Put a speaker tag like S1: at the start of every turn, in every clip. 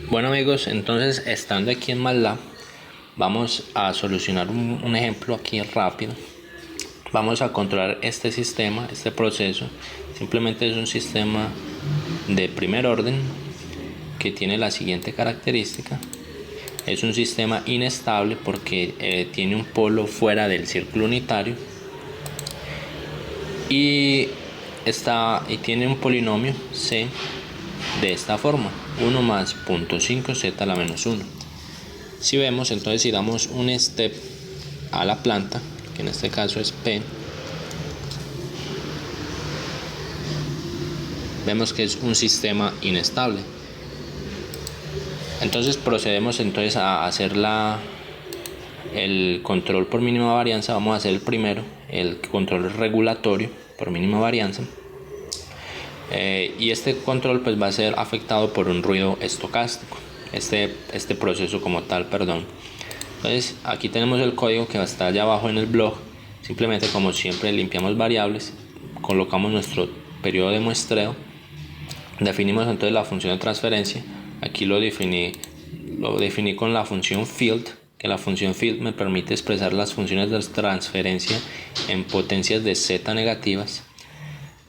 S1: Bueno amigos, entonces estando aquí en MATLAB vamos a solucionar un ejemplo aquí rápido. Vamos a controlar este sistema, este proceso. Simplemente es un sistema de primer orden que tiene la siguiente característica. Es un sistema inestable porque tiene un polo fuera del círculo unitario y tiene un polinomio c de esta forma: 1 más 0.5 z a la menos 1. Si vemos, entonces si damos un step a la planta, que en este caso es P, vemos que es un sistema inestable. Entonces procedemos a hacer el control por mínima varianza. Vamos a hacer el primero, el control regulatorio por mínima varianza. Y este control pues va a ser afectado por un ruido estocástico, este proceso como tal, perdón. Entonces aquí tenemos el código que está allá abajo en el blog. Simplemente, como siempre, limpiamos variables, colocamos nuestro periodo de muestreo, definimos entonces la función de transferencia. Aquí lo definí con la función field, que la función field me permite expresar las funciones de transferencia en potencias de z negativas.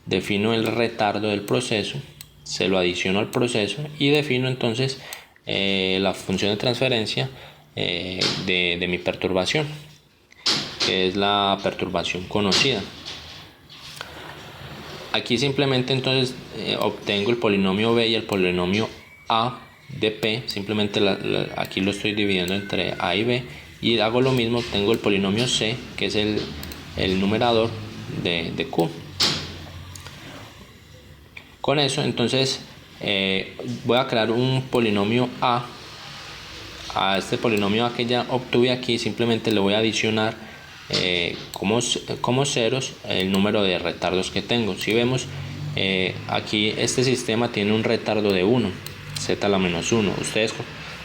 S1: Defino el retardo del proceso, se lo adiciono al proceso y defino entonces la función de transferencia de mi perturbación, que es la perturbación conocida. Aquí simplemente entonces obtengo el polinomio b y el polinomio a de p. Simplemente aquí lo estoy dividiendo entre a y b, y hago lo mismo, obtengo el polinomio c, que es el numerador de q. Con eso entonces voy a crear un polinomio a este polinomio a que ya obtuve aquí. Simplemente le voy a adicionar como ceros el número de retardos que tengo. Si vemos, aquí este sistema tiene un retardo de 1, z a la menos 1. Ustedes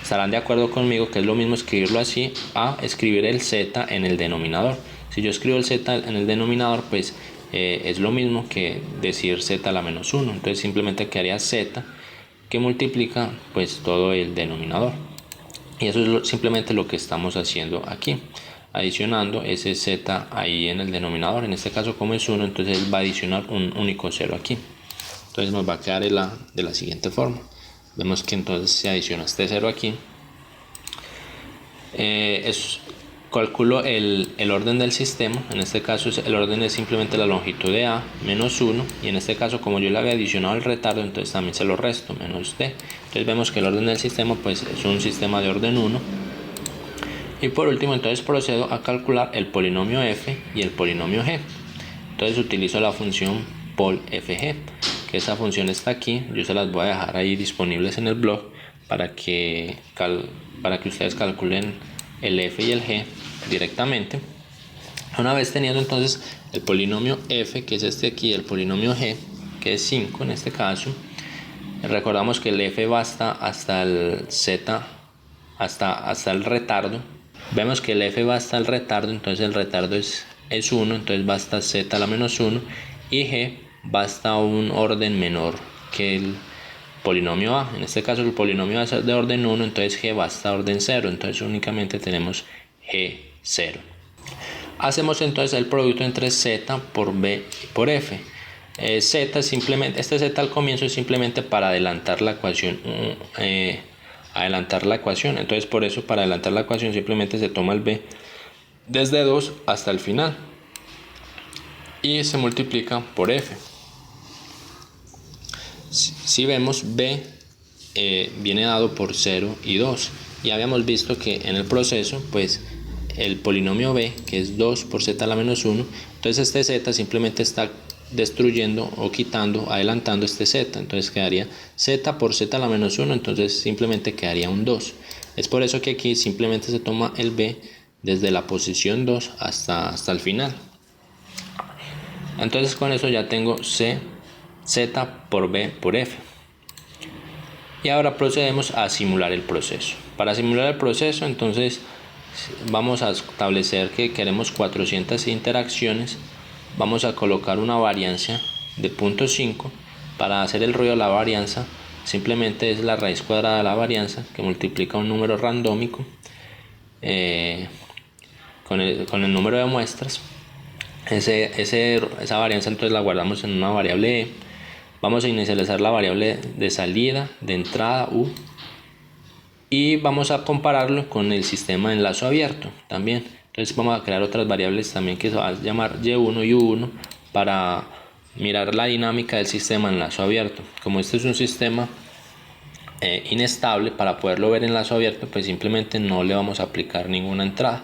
S1: estarán de acuerdo conmigo que es lo mismo escribirlo así a escribir el z en el denominador. Si yo escribo el z en el denominador, pues es lo mismo que decir z a la menos 1. Entonces simplemente quedaría z que multiplica pues todo el denominador. Y eso es simplemente lo que estamos haciendo aquí, adicionando ese z ahí en el denominador. En este caso, como es 1, entonces va a adicionar un único 0 aquí. Entonces nos va a quedar de la siguiente forma. Vemos que entonces se adiciona este 0 aquí. Calculo el orden del sistema. En este caso el orden es simplemente la longitud de A menos 1, y en este caso, como yo le había adicionado el retardo, entonces también se lo resto, menos D. Entonces vemos que el orden del sistema pues es un sistema de orden 1. Y por último entonces procedo a calcular el polinomio f y el polinomio g. Entonces utilizo la función polfg, que esa función está aquí. Yo se las voy a dejar ahí disponibles en el blog para que ustedes calculen el f y el g directamente. Una vez teniendo entonces el polinomio f, que es este aquí, el polinomio g, que es 5 en este caso, recordamos que el f va hasta el z, hasta el retardo. Vemos que el f va hasta el retardo, entonces el retardo es 1, entonces va hasta z a la menos 1, y g va hasta un orden menor que el polinomio a. En este caso el polinomio va a ser de orden 1, entonces g va hasta orden 0, entonces únicamente tenemos g0. Hacemos entonces el producto entre z por b y por f. Simplemente, este z al comienzo es simplemente para adelantar la ecuación. Entonces por eso, para adelantar la ecuación, simplemente se toma el b desde 2 hasta el final y se multiplica por f. Si vemos, b viene dado por 0 y 2, y habíamos visto que en el proceso pues el polinomio b, que es 2 por z a la menos 1, entonces este z simplemente está destruyendo o quitando, adelantando este z, entonces quedaría z por z a la menos 1, entonces simplemente quedaría un 2. Es por eso que aquí simplemente se toma el b desde la posición 2 hasta el final. Entonces con eso ya tengo z por b por f. Y ahora procedemos a simular el proceso. Para simular el proceso, entonces vamos a establecer que queremos 400 interacciones. Vamos a colocar una varianza de 0.5. Para hacer el ruido de la varianza simplemente es la raíz cuadrada de la varianza que multiplica un número randómico con el número de muestras. Esa varianza entonces la guardamos en una variable e. Vamos a inicializar la variable de salida, de entrada u, y vamos a compararlo con el sistema de enlazo abierto también. Entonces vamos a crear otras variables también que se va a llamar y1 y u1 para mirar la dinámica del sistema en enlazo abierto. Como este es un sistema inestable, para poderlo ver en enlazo abierto, pues simplemente no le vamos a aplicar ninguna entrada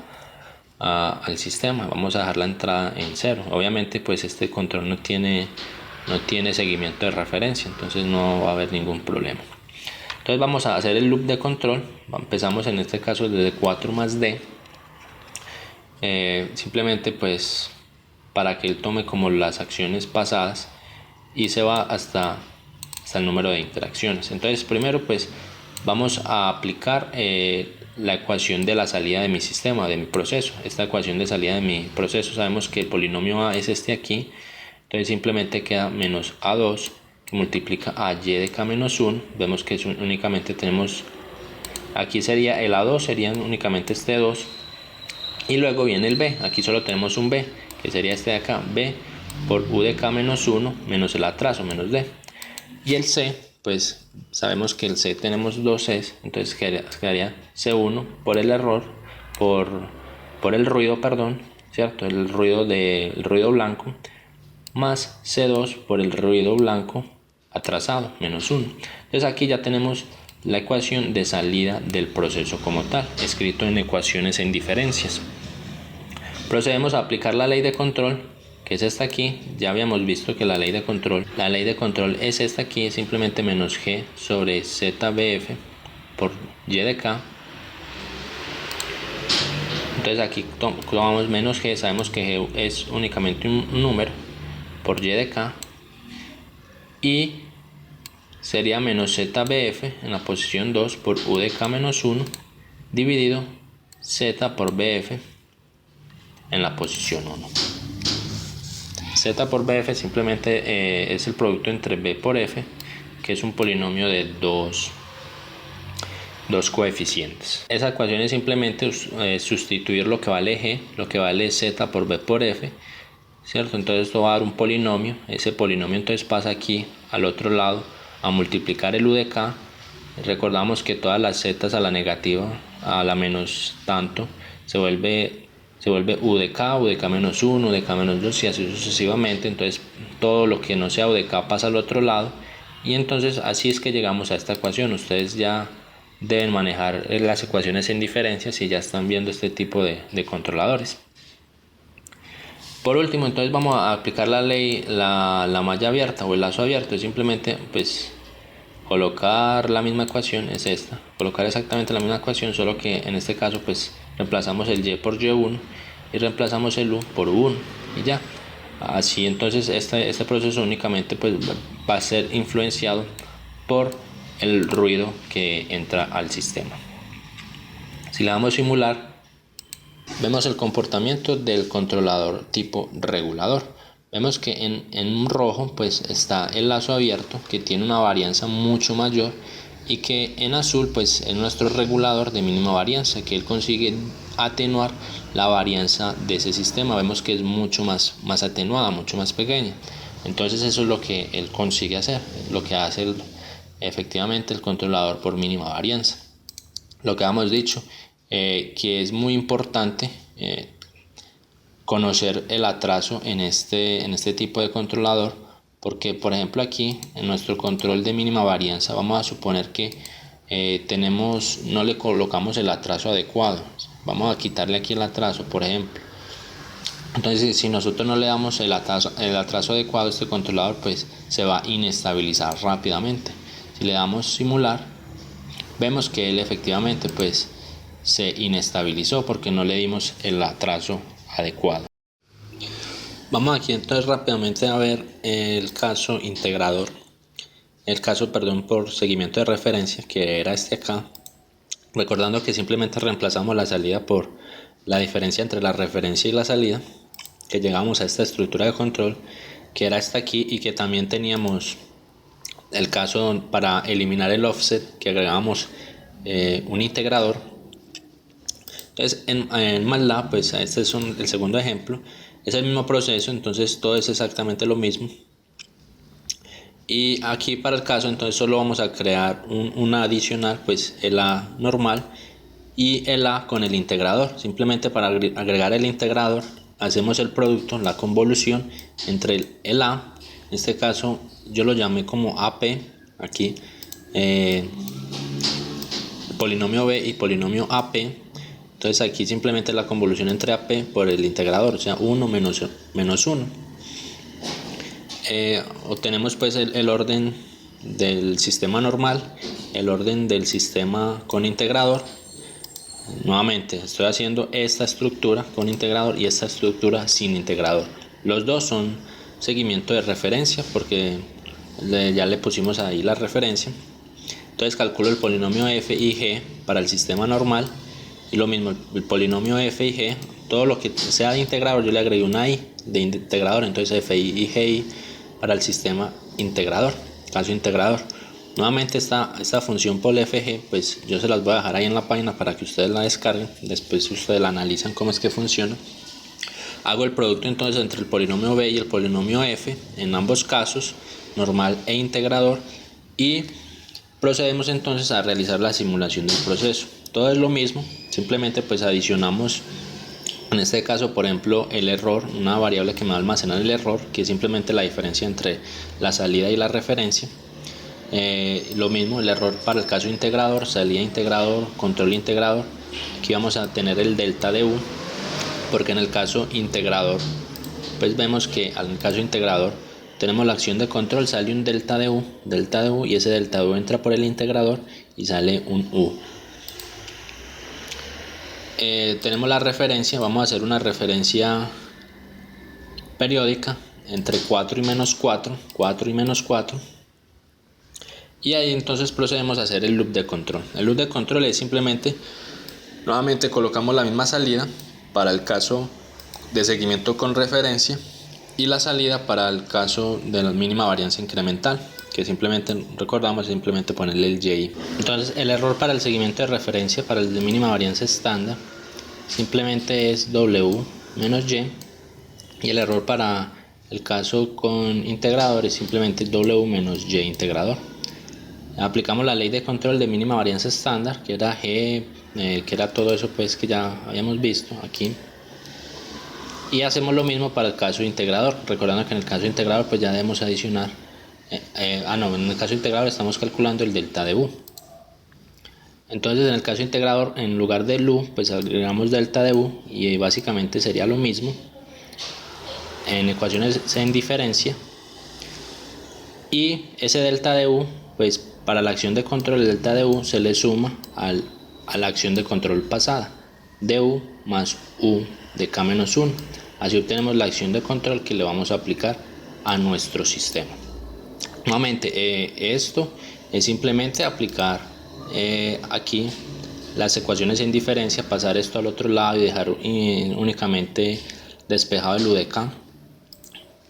S1: al sistema. Vamos a dejar la entrada en 0. Obviamente pues este control no tiene seguimiento de referencia, entonces no va a haber ningún problema. Entonces vamos a hacer el loop de control. Empezamos en este caso desde 4 más d, simplemente pues para que él tome como las acciones pasadas, y se va hasta el número de interacciones. Entonces primero pues vamos a aplicar la ecuación de la salida de mi sistema, de mi proceso. Esta ecuación de salida de mi proceso, sabemos que el polinomio a es este aquí, entonces simplemente queda menos a2 que multiplica a y de k menos 1. Vemos que únicamente tenemos, aquí sería el a2, serían únicamente este 2, y luego viene el b. Aquí solo tenemos un b, que sería este de acá, b por u de k menos 1 menos el atraso, menos d. Y el c, pues sabemos que el c tenemos dos c's, entonces quedaría c1 por el error, por el ruido, perdón, ¿cierto? El ruido blanco, más c2 por el ruido blanco atrasado, menos 1. Entonces aquí ya tenemos la ecuación de salida del proceso como tal, escrito en ecuaciones en diferencias. Procedemos a aplicar la ley de control, que es esta aquí. Ya habíamos visto que la ley de control es esta aquí, simplemente menos g sobre zbf por y de k. Entonces aquí tomamos menos g, sabemos que g es únicamente un número, por y de k, y sería menos zbf en la posición 2 por u de k menos 1 dividido z por bf en la posición 1. Z por bf simplemente es el producto entre b por f, que es un polinomio de dos coeficientes. Esa ecuación es simplemente sustituir lo que vale g, lo que vale z por b por f, ¿cierto? Entonces esto va a dar un polinomio. Ese polinomio entonces pasa aquí al otro lado a multiplicar el u de k. Recordamos que todas las z a la negativa, a la menos tanto, se vuelve u de k menos 1, u de k menos 2 y así sucesivamente. Entonces todo lo que no sea u de k pasa al otro lado, y entonces así es que llegamos a esta ecuación. Ustedes ya deben manejar las ecuaciones en diferencias si ya están viendo este tipo de controladores. Por último, entonces vamos a aplicar la ley, la malla abierta o el lazo abierto. Es simplemente pues colocar la misma ecuación, es esta, colocar exactamente la misma ecuación, solo que en este caso pues reemplazamos el y por y1 y reemplazamos el u por u1 y ya. Así entonces este proceso únicamente pues va a ser influenciado por el ruido que entra al sistema. Si le damos simular, vemos el comportamiento del controlador tipo regulador. Vemos que en rojo pues está el lazo abierto, que tiene una varianza mucho mayor, y que en azul pues es nuestro regulador de mínima varianza, que él consigue atenuar la varianza de ese sistema. Vemos que es mucho más atenuada, mucho más pequeña. Entonces eso es lo que él consigue hacer, lo que hace efectivamente el controlador por mínima varianza. Lo que hemos dicho, que es muy importante conocer el atraso en este tipo de controlador, porque por ejemplo aquí en nuestro control de mínima varianza vamos a suponer que no le colocamos el atraso adecuado. Vamos a quitarle aquí el atraso, por ejemplo. Entonces si nosotros no le damos el atraso adecuado a este controlador, pues se va a inestabilizar rápidamente. Si le damos simular, vemos que él efectivamente pues se inestabilizó porque no le dimos el atraso adecuado. Vamos aquí entonces rápidamente a ver el caso integrador, por seguimiento de referencia, que era este acá, recordando que simplemente reemplazamos la salida por la diferencia entre la referencia y la salida, que llegamos a esta estructura de control, que era esta aquí, y que también teníamos el caso para eliminar el offset que agregamos un integrador. Entonces en MATLAB, pues este es el segundo ejemplo, es el mismo proceso, entonces todo es exactamente lo mismo. Y aquí para el caso entonces solo vamos a crear una adicional, pues el A normal y el A con el integrador. Simplemente para agregar el integrador hacemos el producto, la convolución entre el A, en este caso yo lo llamé como AP, aquí polinomio B y polinomio AP. Entonces aquí simplemente la convolución entre AP por el integrador, o sea 1 menos 1. Obtenemos pues el orden del sistema normal, el orden del sistema con integrador. Nuevamente estoy haciendo esta estructura con integrador y esta estructura sin integrador. Los dos son seguimiento de referencia porque ya le pusimos ahí la referencia. Entonces calculo el polinomio f y g para el sistema normal y lo mismo el polinomio f y g, todo lo que sea de integrador yo le agregué una i de integrador, entonces fi y gi para el sistema integrador, caso integrador. Nuevamente esta función polfg pues yo se las voy a dejar ahí en la página para que ustedes la descarguen, después ustedes la analizan cómo es que funciona. Hago el producto entonces entre el polinomio b y el polinomio f en ambos casos, normal e integrador, y procedemos entonces a realizar la simulación del proceso. Todo es lo mismo, simplemente pues adicionamos en este caso por ejemplo el error, una variable que me va a almacenar el error, que es simplemente la diferencia entre la salida y la referencia. Lo mismo el error para el caso integrador, salida integrador, control integrador. Aquí vamos a tener el delta de u, porque en el caso integrador pues vemos que en el caso integrador tenemos la acción de control, sale un delta de u y ese delta de u entra por el integrador y sale un u. Tenemos la referencia, vamos a hacer una referencia periódica entre 4 y menos 4, 4 y menos 4. Y ahí entonces procedemos a hacer el loop de control. El loop de control es simplemente, nuevamente colocamos la misma salida para el caso de seguimiento con referencia y la salida para el caso de la mínima varianza incremental, que simplemente recordamos simplemente ponerle el y. Entonces el error para el seguimiento de referencia para el de mínima varianza estándar simplemente es w menos y el error para el caso con integrador es simplemente w menos y integrador. Aplicamos la ley de control de mínima varianza estándar, que era G, que era todo eso pues que ya habíamos visto aquí, y hacemos lo mismo para el caso integrador, recordando que en el caso integrador pues ya debemos adicionar en el caso integrador estamos calculando el delta de u. Entonces en el caso integrador, en lugar del u pues agregamos delta de u y básicamente sería lo mismo en ecuaciones en diferencia, y ese delta de u pues para la acción de control, el delta de u se le suma a la acción de control pasada, du más u de k menos 1. Así obtenemos la acción de control que le vamos a aplicar a nuestro sistema. Nuevamente, esto es simplemente aplicar aquí las ecuaciones en diferencia, pasar esto al otro lado y dejar únicamente despejado el u de k.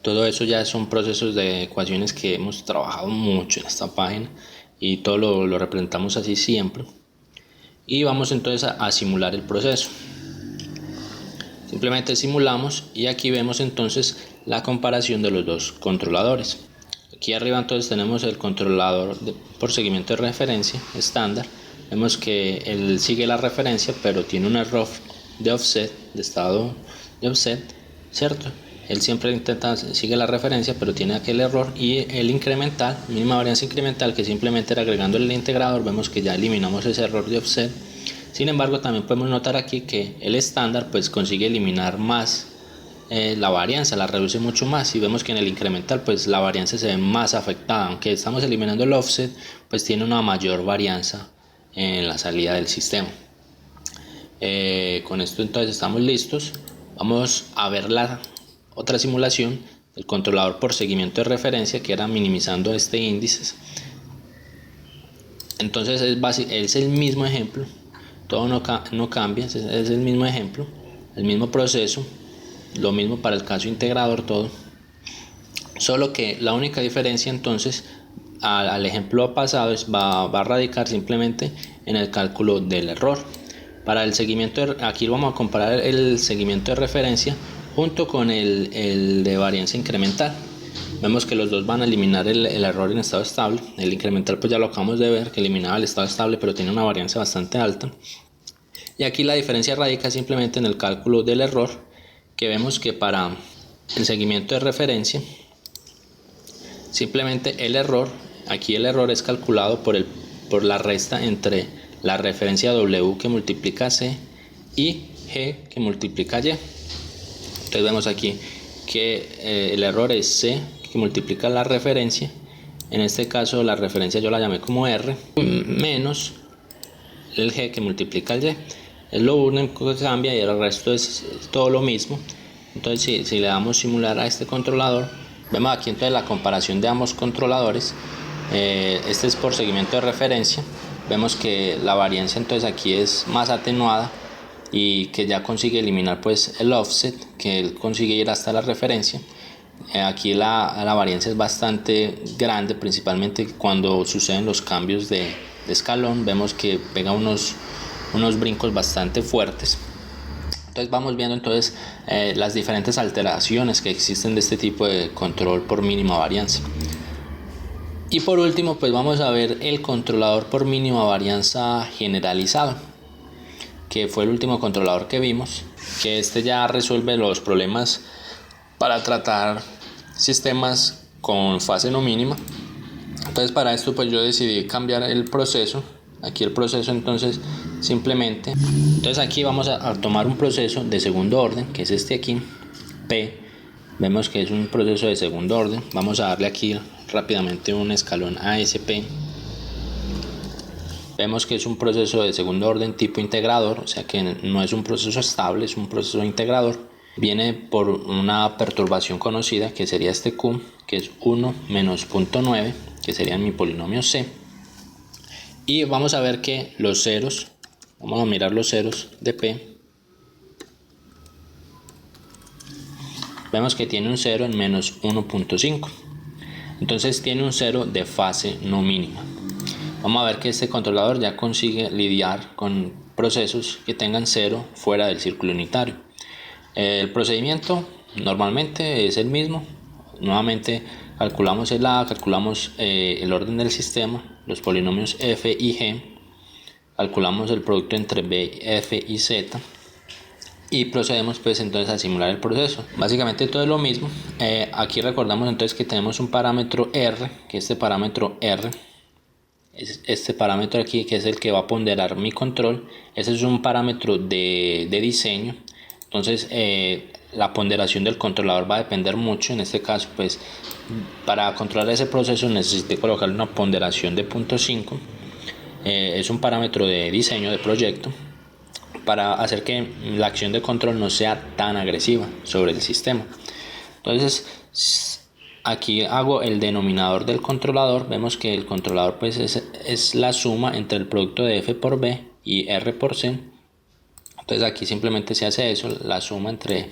S1: Todo eso ya son procesos de ecuaciones que hemos trabajado mucho en esta página y todo lo representamos así siempre. Y vamos entonces a simular el proceso. Simplemente simulamos y aquí vemos entonces la comparación de los dos controladores. Aquí arriba entonces tenemos el controlador por seguimiento de referencia estándar. Vemos que él sigue la referencia pero tiene un error de offset, de estado de offset, ¿cierto? Él siempre sigue la referencia pero tiene aquel error, y el incremental, mínima varianza incremental, que simplemente era agregando el integrador, vemos que ya eliminamos ese error de offset. Sin embargo también podemos notar aquí que el estándar pues consigue eliminar más la varianza, la reduce mucho más, y vemos que en el incremental pues la varianza se ve más afectada, aunque estamos eliminando el offset pues tiene una mayor varianza en la salida del sistema. Con esto entonces estamos listos. Vamos a ver la otra simulación del controlador por seguimiento de referencia, que era minimizando este índice. Entonces es el mismo ejemplo, todo no cambia, es el mismo ejemplo, el mismo proceso, lo mismo para el caso integrador, todo, solo que la única diferencia entonces al ejemplo pasado va a radicar simplemente en el cálculo del error. Para el seguimiento, aquí vamos a comparar el seguimiento de referencia junto con el de varianza incremental. Vemos que los dos van a eliminar el error en estado estable. El incremental pues ya lo acabamos de ver, que eliminaba el estado estable, pero tiene una varianza bastante alta. Y aquí la diferencia radica simplemente en el cálculo del error, que vemos que para el seguimiento de referencia, simplemente el error, aquí el error es calculado por la resta entre la referencia W que multiplica C y G que multiplica Y. Entonces vemos aquí que el error es C que multiplica la referencia, en este caso la referencia yo la llamé como R, menos el G que multiplica el Y. Es lo único que cambia y el resto es todo lo mismo. Entonces si le damos simular a este controlador, vemos aquí entonces la comparación de ambos controladores. Este es por seguimiento de referencia. Vemos que la varianza entonces aquí es más atenuada y que ya consigue eliminar pues el offset, que él consigue ir hasta la referencia. Aquí la varianza es bastante grande, principalmente cuando suceden los cambios de escalón. Vemos que pega unos brincos bastante fuertes. Entonces vamos viendo entonces las diferentes alteraciones que existen de este tipo de control por mínima varianza. Y por último pues vamos a ver el controlador por mínima varianza generalizado, que fue el último controlador que vimos, que este ya resuelve los problemas para tratar sistemas con fase no mínima. Entonces para esto pues yo decidí cambiar el proceso. Aquí el proceso entonces simplemente, entonces aquí vamos a tomar un proceso de segundo orden, que es este aquí, P. Vemos que es un proceso de segundo orden. Vamos a darle aquí rápidamente un escalón ASP. Vemos que es un proceso de segundo orden tipo integrador, o sea que no es un proceso estable, es un proceso integrador. Viene por una perturbación conocida, que sería este Q, que es 1 menos 0.9, que sería mi polinomio C. Y vamos a ver que los ceros, vamos a mirar los ceros de P. Vemos que tiene un 0 en menos 1.5. Entonces tiene un 0 de fase no mínima. Vamos a ver que este controlador ya consigue lidiar con procesos que tengan 0 fuera del círculo unitario. El procedimiento normalmente es el mismo. Nuevamente calculamos el A, calculamos el orden del sistema, los polinomios f y g, calculamos el producto entre b, f y z y procedemos pues entonces a simular el proceso. Básicamente todo es lo mismo. Aquí recordamos entonces que tenemos un parámetro R, que este parámetro R es este parámetro aquí, que es el que va a ponderar mi control. Ese es un parámetro de diseño. Entonces la ponderación del controlador va a depender mucho. En este caso pues para controlar ese proceso necesité colocar una ponderación de 0.5. Es un parámetro de diseño de proyecto para hacer que la acción de control no sea tan agresiva sobre el sistema. Entonces aquí hago el denominador del controlador. Vemos que el controlador pues es la suma entre el producto de f por b y r por c. Entonces aquí simplemente se hace eso, la suma entre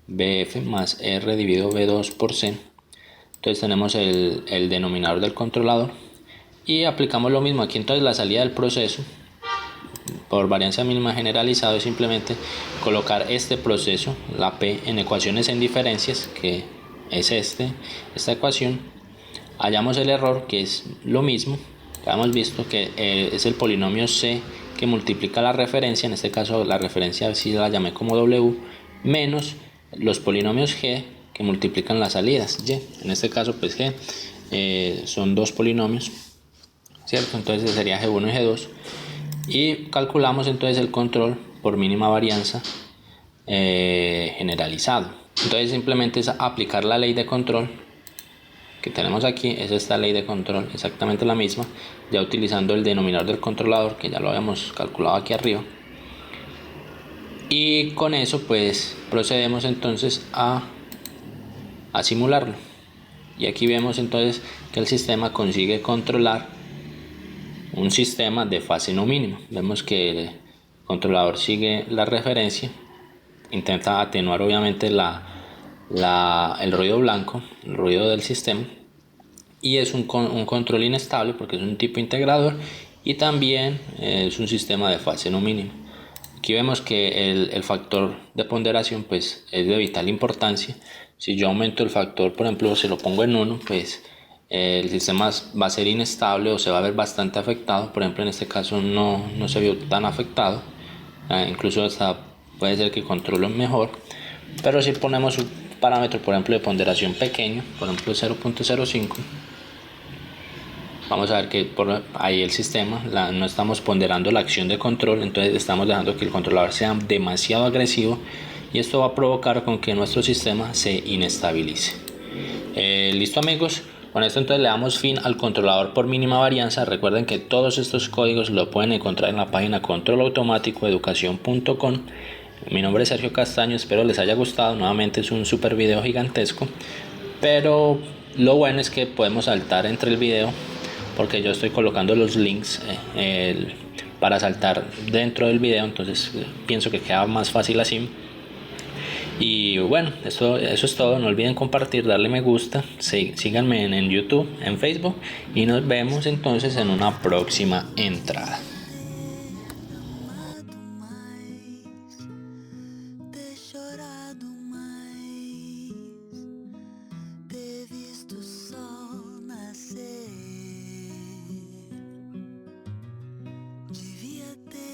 S1: bf más r dividido b2 por c. Entonces tenemos el denominador del controlador y aplicamos lo mismo aquí. Entonces la salida del proceso por varianza mínima generalizada es simplemente colocar este proceso, la P, en ecuaciones en diferencias, que es esta ecuación. Hallamos el error, que es lo mismo. Ya hemos visto que es el polinomio C que multiplica la referencia, en este caso la referencia sí la llamé como W, menos los polinomios G que multiplican las salidas Y. En este caso pues G son dos polinomios, ¿cierto? Entonces sería G1 y G2. Y calculamos entonces el control por mínima varianza generalizado. Entonces simplemente es aplicar la ley de control que tenemos aquí. Es esta ley de control, exactamente la misma, ya utilizando el denominador del controlador, que ya lo habíamos calculado aquí arriba. Y con eso pues procedemos entonces a simularlo. Y aquí vemos entonces que el sistema consigue controlar un sistema de fase no mínima. Vemos que el controlador sigue la referencia, intenta atenuar obviamente el ruido blanco, el ruido del sistema, y es un control inestable porque es un tipo integrador y también es un sistema de fase no mínimo. Aquí vemos que el factor de ponderación pues es de vital importancia. Si yo aumento el factor, por ejemplo, si lo pongo en 1, pues el sistema va a ser inestable o se va a ver bastante afectado. Por ejemplo, en este caso no se vio tan afectado, incluso hasta puede ser que controle mejor. Pero si ponemos un parámetro, por ejemplo, de ponderación pequeño, por ejemplo 0.05, vamos a ver que por ahí el sistema no estamos ponderando la acción de control, entonces estamos dejando que el controlador sea demasiado agresivo y esto va a provocar con que nuestro sistema se inestabilice. Listo amigos, con esto entonces le damos fin al controlador por mínima varianza. Recuerden que todos estos códigos lo pueden encontrar en la página controlautomaticoeducacion.com. Mi nombre es Sergio Castaño, espero les haya gustado. Nuevamente es un super video gigantesco, pero lo bueno es que podemos saltar entre el video porque yo estoy colocando los links para saltar dentro del video, entonces pienso que queda más fácil así. Y bueno, eso es todo. No olviden compartir, darle me gusta, síganme en YouTube, en Facebook y nos vemos entonces en una próxima entrada.